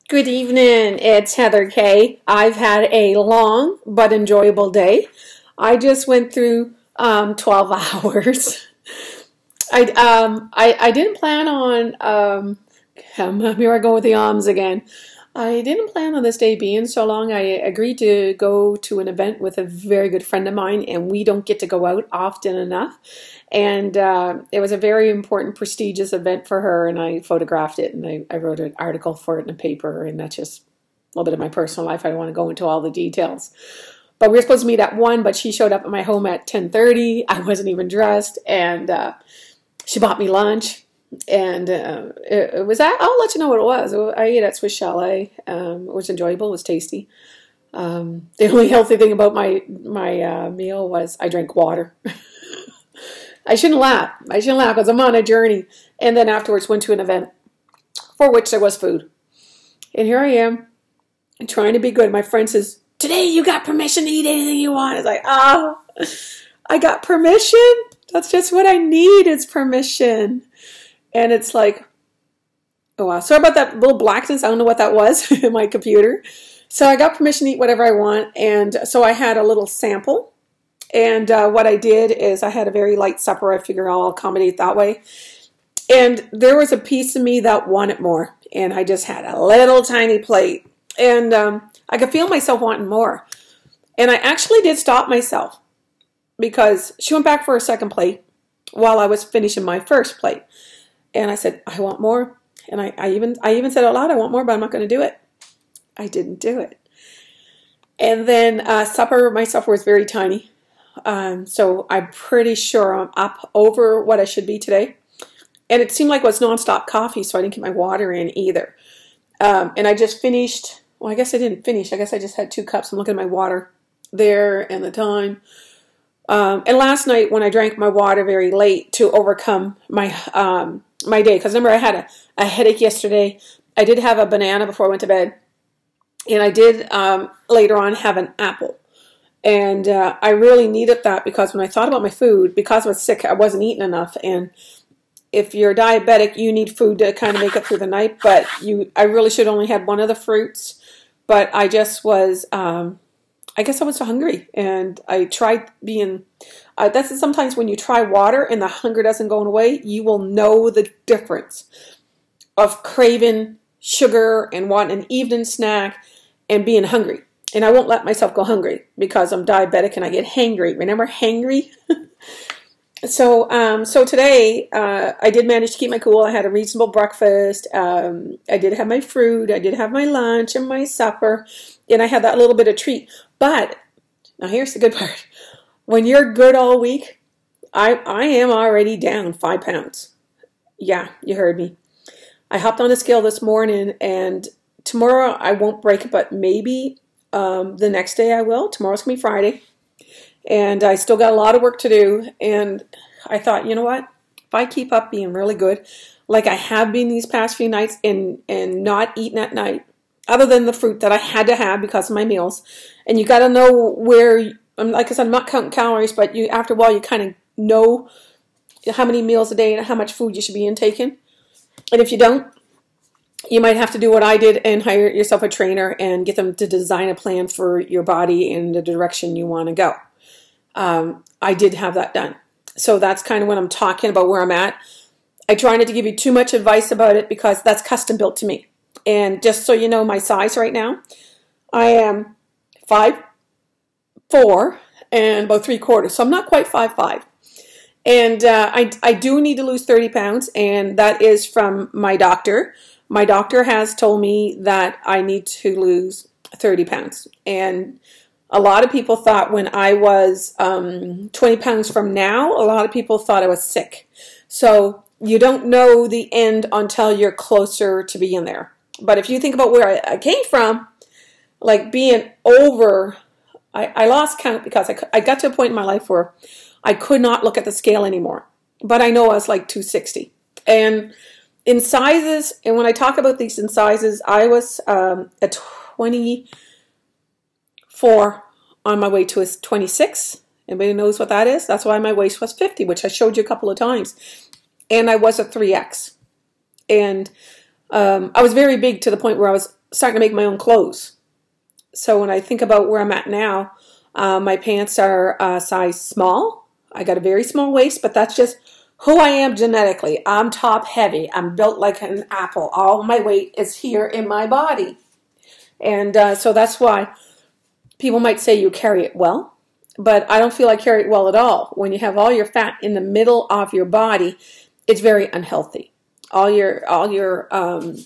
Good evening, it's Heather Kay. I've had a long but enjoyable day. I just went through 12 hours. I didn't plan on, here I go with the arms again. I didn't plan on this day being so long. I agreed to go to an event with a very good friend of mine, and we don't get to go out often enough. And it was a very important, prestigious event for her, and I photographed it, and I wrote an article for it in a paper, and that's just a little bit of my personal life. I don't want to go into all the details. But we were supposed to meet at 1, but she showed up at my home at 10:30. I wasn't even dressed, and she bought me lunch. And it was, I'll let you know what it was. I ate at Swiss Chalet. It was enjoyable. It was tasty. The only healthy thing about my meal was I drank water. I shouldn't laugh. I shouldn't laugh because I'm on a journey. And then afterwards went to an event for which there was food. And here I am trying to be good. My friend says, "Today you got permission to eat anything you want." It's like, oh, I got permission? That's just what I need is permission. And it's like, oh wow, sorry about that little blackness. I don't know what that was in my computer. So I got permission to eat whatever I want. And so I had a little sample. And what I did is I had a very light supper. I figured I'll accommodate that way. And there was a piece of me that wanted more. And I just had a little tiny plate. And I could feel myself wanting more. And I actually did stop myself because she went back for a second plate while I was finishing my first plate. And I said, I want more. And I even said out loud, I want more, but I'm not going to do it. I didn't do it. And then my supper was very tiny. So I'm pretty sure I'm up over what I should be today. And it seemed like it was nonstop coffee, so I didn't get my water in either. And I just finished, well, I guess I didn't finish. I guess I just had 2 cups. I'm looking at my water there and the time. And last night when I drank my water very late to overcome my my day, because remember I had a headache yesterday. I did have a banana before I went to bed, and I did later on have an apple. And I really needed that because when I thought about my food, because I was sick, I wasn't eating enough. And if you're diabetic, you need food to kind of make it through the night. But I really should only had one of the fruits. But I just was, I guess I was hungry. And I tried being, that's sometimes when you try water and the hunger doesn't go away, you will know the difference of craving sugar and wanting an evening snack and being hungry. And I won't let myself go hungry because I'm diabetic and I get hangry. Remember hangry? So today I did manage to keep my cool. I had a reasonable breakfast. I did have my fruit. I did have my lunch and my supper. And I had that little bit of treat. But now here's the good part. When you're good all week, I am already down 5 pounds. Yeah, you heard me. I hopped on the scale this morning, and tomorrow I won't break it, but maybe the next day I will. Tomorrow's going to be Friday. And I still got a lot of work to do. And I thought, you know what? If I keep up being really good, like I have been these past few nights, and not eating at night, other than the fruit that I had to have because of my meals. And you got to know where, like I said, I'm not counting calories, but after a while you kind of know how many meals a day and how much food you should be intaking. And if you don't, you might have to do what I did and hire yourself a trainer and get them to design a plan for your body in the direction you want to go. I did have that done. So that's kind of what I'm talking about, where I'm at. I try not to give you too much advice about it because that's custom built to me. And just so you know my size right now, I am 5'4" and about 3/4. So I'm not quite 5'5". And I do need to lose 30 pounds, and that is from my doctor. My doctor has told me that I need to lose 30 pounds. And a lot of people thought when I was 20 pounds from now, a lot of people thought I was sick. So you don't know the end until you're closer to being there. But if you think about where I came from, like being over, I lost count because I got to a point in my life where I could not look at the scale anymore. But I know I was like 260. And in sizes, and when I talk about these in sizes, I was a 24 on my way to a 26. Anybody knows what that is? That's why my waist was 50, which I showed you a couple of times. And I was a 3X. And I was very big to the point where I was starting to make my own clothes. So when I think about where I'm at now, my pants are size small. I got a very small waist, but that's just who I am genetically. I'm top heavy. I'm built like an apple. All my weight is here in my body. And so that's why people might say you carry it well, but I don't feel I carry it well at all. When you have all your fat in the middle of your body, it's very unhealthy. All your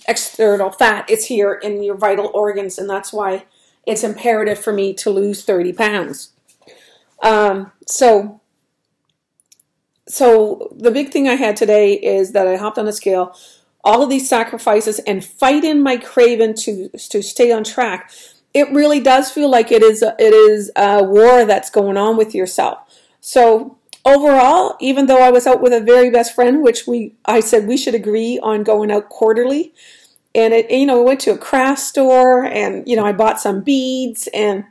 external fat is here in your vital organs, and that's why it's imperative for me to lose 30 pounds. So the big thing I had today is that I hopped on a scale, all of these sacrifices, and fighting my craving to stay on track. It really does feel like it is a war that's going on with yourself. So overall, even though I was out with a very best friend, which I said we should agree on going out quarterly, and we went to a craft store, and I bought some beads, and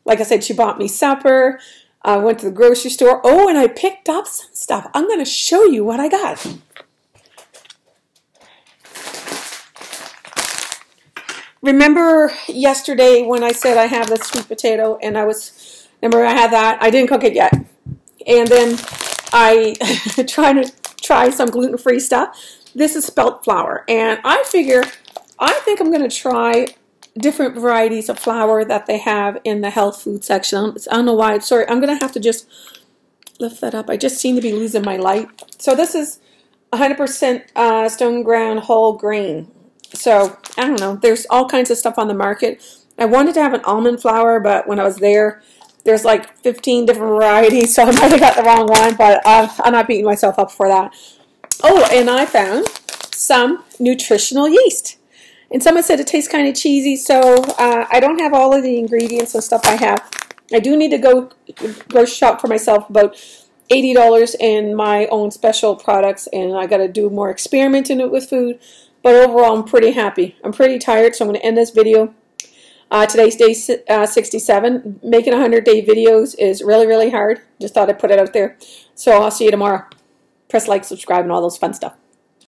like I said, she bought me supper. I went to the grocery store. Oh, and I picked up some stuff. I'm going to show you what I got. Remember yesterday when I said I have the sweet potato, and remember I had that? I didn't cook it yet. And then I tried to try some gluten-free stuff. This is spelt flour, and I think I'm going to try different varieties of flour that they have in the health food section. I don't know why. Sorry, I'm going to have to just lift that up. I just seem to be losing my light. So this is 100% stone ground whole grain. So, I don't know. There's all kinds of stuff on the market. I wanted to have an almond flour, but when I was there's like 15 different varieties, so I might have got the wrong one, but I'm not beating myself up for that. Oh, and I found some nutritional yeast. And someone said it tastes kind of cheesy, so I don't have all of the ingredients and stuff I have. I do need to go grocery shop for myself about $80 in my own special products, and I got to do more experimenting with food. But overall, I'm pretty happy. I'm pretty tired, so I'm going to end this video. Today's day 67. Making 100-day videos is really, really hard. Just thought I'd put it out there. So I'll see you tomorrow. Press like, subscribe, and all those fun stuff.